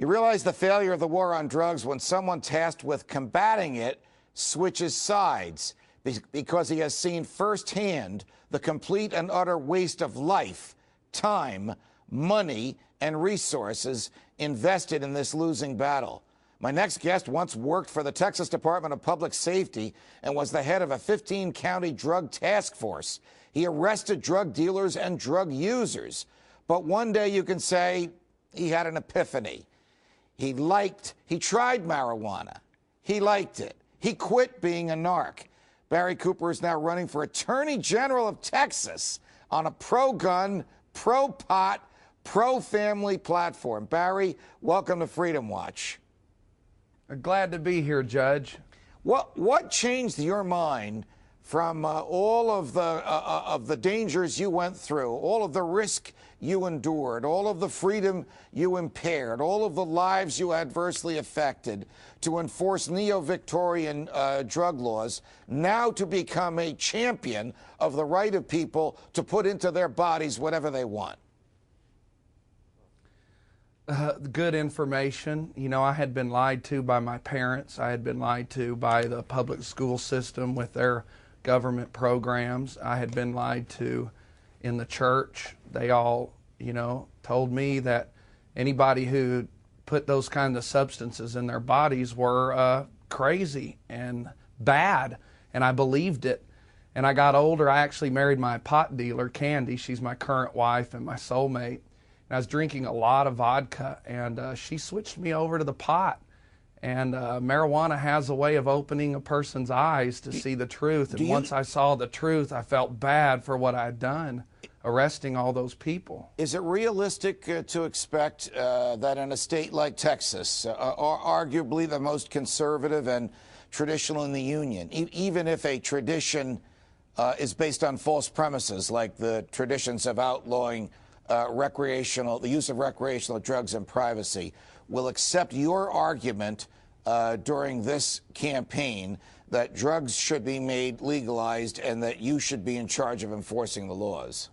He realized the failure of the war on drugs when someone tasked with combating it switches sides, because he has seen firsthand the complete and utter waste of life, time, money, and resources invested in this losing battle. My next guest once worked for the Texas Department of Public Safety and was the head of a 15-county drug task force. He arrested drug dealers and drug users. But one day you can say he had an epiphany. He tried marijuana. He liked it. He quit being a narc. Barry Cooper is now running for Attorney General of Texas on a pro-gun, pro-pot, pro-family platform. Barry, welcome to Freedom Watch. Glad to be here, Judge. What changed your mind from all of the dangers you went through, all of the risk you endured, all of the freedom you impaired, all of the lives you adversely affected, to enforce neo-Victorian drug laws, now to become a champion of the right of people to put into their bodies whatever they want? Good information. You know, I had been lied to by my parents. I had been lied to by the public school system with their government programs. I had been lied to in the church. They all, told me that anybody who put those kinds of substances in their bodies were crazy and bad, and I believed it. And I got older. I actually married my pot dealer, Candy. She's my current wife and my soulmate. And I was drinking a lot of vodka, and she switched me over to the pot. And marijuana has a way of opening a person's eyes to see the truth. And once I saw the truth, I felt bad for what I had done, arresting all those people. Is it realistic to expect that in a state like Texas, arguably the most conservative and traditional in the union, even if a tradition is based on false premises, like the traditions of outlawing the use of recreational drugs and privacy, will accept your argument during this campaign that drugs should be made legalized and that you should be in charge of enforcing the laws?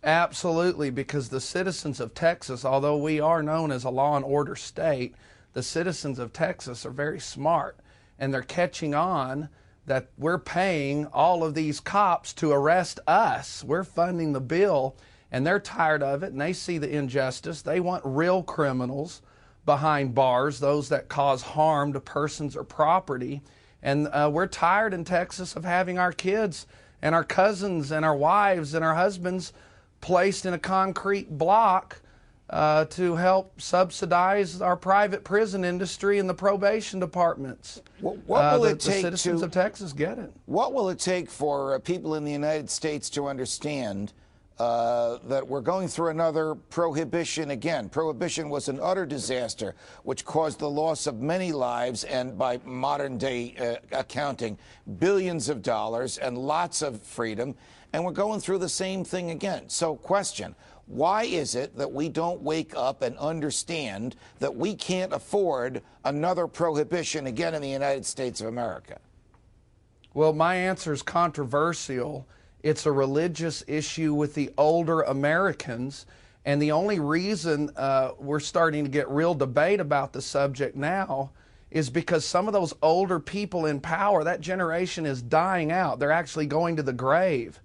Absolutely, because the citizens of Texas, although we are known as a law and order state, the citizens of Texas are very smart, and they're catching on that we're paying all of these cops to arrest us. We're funding the bill. And they're tired of it, and they see the injustice. They want real criminals behind bars, those that cause harm to persons or property. And we're tired in Texas of having our kids and our cousins and our wives and our husbands placed in a concrete block to help subsidize our private prison industry and the probation departments. What will it take? The citizens of Texas get it. What will it take for people in the United States to understand that we're going through another prohibition again? Prohibition was an utter disaster, which caused the loss of many lives and, by modern day accounting, billions of dollars and lots of freedom. And we're going through the same thing again. So question, why is it that we don't wake up and understand that we can't afford another prohibition again in the United States of America? Well, my answer is controversial. It's a religious issue with the older Americans, and the only reason we're starting to get real debate about the subject now is because some of those older people in power, that generation is dying out. They're actually going to the grave.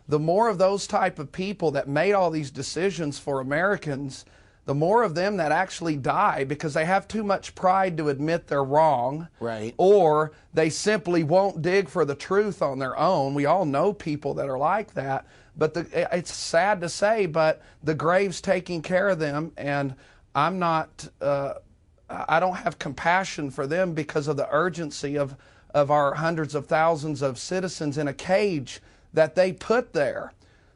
The more of those type of people that made all these decisions for Americans, the more of them that actually die because they have too much pride to admit they're wrong. Right. Or they simply won't dig for the truth on their own. We all know people that are like that. But it's sad to say, but the grave's taking care of them, and I don't have compassion for them because of the urgency of our hundreds of thousands of citizens in a cage that they put there.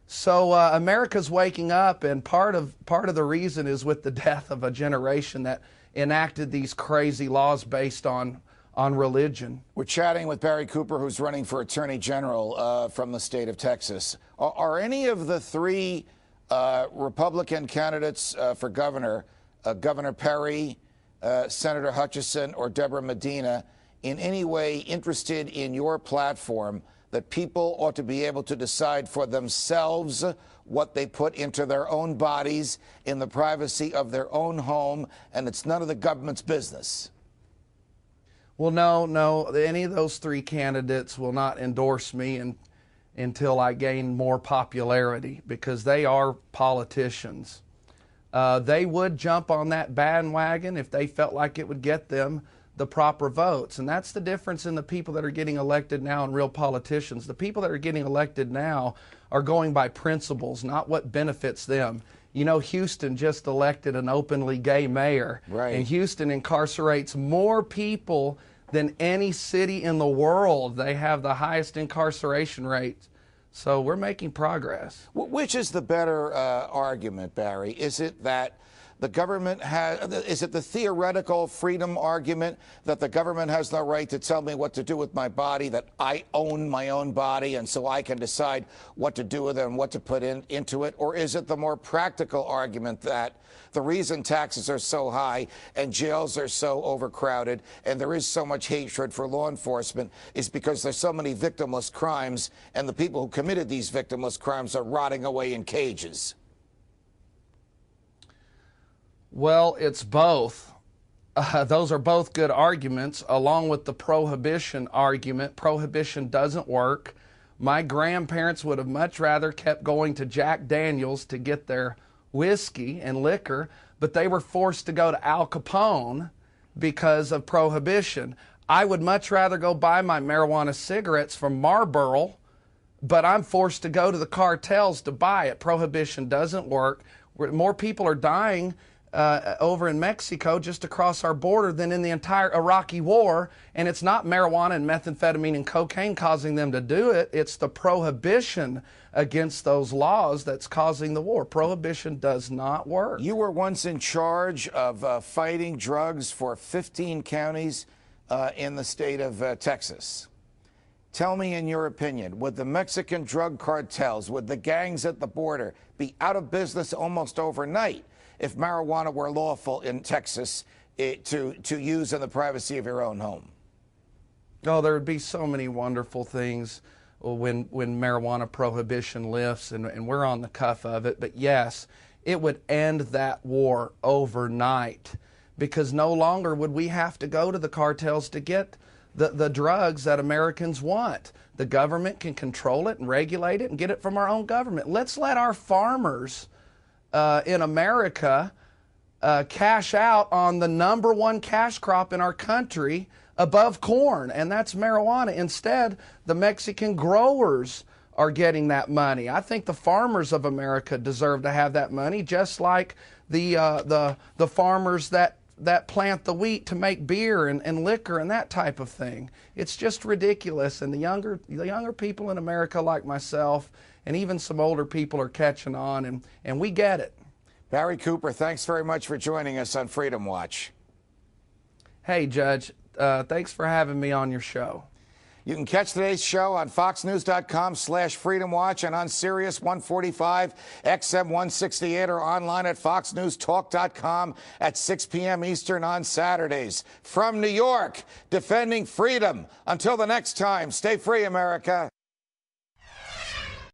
So America's waking up, and part of the reason is with the death of a generation that enacted these crazy laws based on religion. We're chatting with Barry Cooper, who's running for Attorney General from the state of Texas. Are any of the three Republican candidates for governor, Governor Perry, Senator Hutchison, or Deborah Medina, in any way interested in your platform that people ought to be able to decide for themselves what they put into their own bodies in the privacy of their own home, and it's none of the government's business? Well, no, any of those three candidates will not endorse me until I gain more popularity, because they are politicians. They would jump on that bandwagon if they felt like it would get them the proper votes. And that's the difference in the people that are getting elected now and real politicians. The people that are getting elected now are going by principles, not what benefits them. You know, Houston just elected an openly gay mayor. Right. And Houston incarcerates more people than any city in the world. They have the highest incarceration rates. So we're making progress. Which is the better argument, Barry? Is it that the government is it the theoretical freedom argument that the government has no right to tell me what to do with my body, that I own my own body and so I can decide what to do with it and what to put into it? Or is it the more practical argument that the reason taxes are so high and jails are so overcrowded and there is so much hatred for law enforcement is because there's so many victimless crimes, and the people who committed these victimless crimes are rotting away in cages? Well, it's both. Those are both good arguments, along with the prohibition argument. Prohibition doesn't work. My grandparents would have much rather kept going to Jack Daniels to get their whiskey and liquor, but they were forced to go to Al Capone because of prohibition. I would much rather go buy my marijuana cigarettes from Marlboro, but I'm forced to go to the cartels to buy it. Prohibition doesn't work. More people are dying over in Mexico, just across our border, than in the entire Iraqi war. And it's not marijuana and methamphetamine and cocaine causing them to do it. It's the prohibition against those laws that's causing the war. Prohibition does not work. You were once in charge of fighting drugs for 15 counties in the state of Texas. Tell me, in your opinion, would the Mexican drug cartels, would the gangs at the border be out of business almost overnight if marijuana were lawful in Texas to use in the privacy of your own home? Oh, there would be so many wonderful things when marijuana prohibition lifts, and we're on the cuff of it. But yes, it would end that war overnight, because no longer would we have to go to the cartels to get the drugs that Americans want. The government can control it and regulate it and get it from our own government. Let's let our farmers in America cash out on the #1 cash crop in our country above corn, and that's marijuana. Instead, the Mexican growers are getting that money. I think the farmers of America deserve to have that money, just like the farmers that plant the wheat to make beer and liquor and that type of thing. It's just ridiculous, and the younger people in America, like myself, and even some older people, are catching on, and we get it. Barry Cooper, thanks very much for joining us on Freedom Watch. Hey, Judge, thanks for having me on your show. You can catch today's show on foxnews.com/freedomwatch and on Sirius 145, XM 168, or online at foxnewstalk.com at 6 p.m. Eastern on Saturdays. From New York, defending freedom. Until the next time, stay free, America.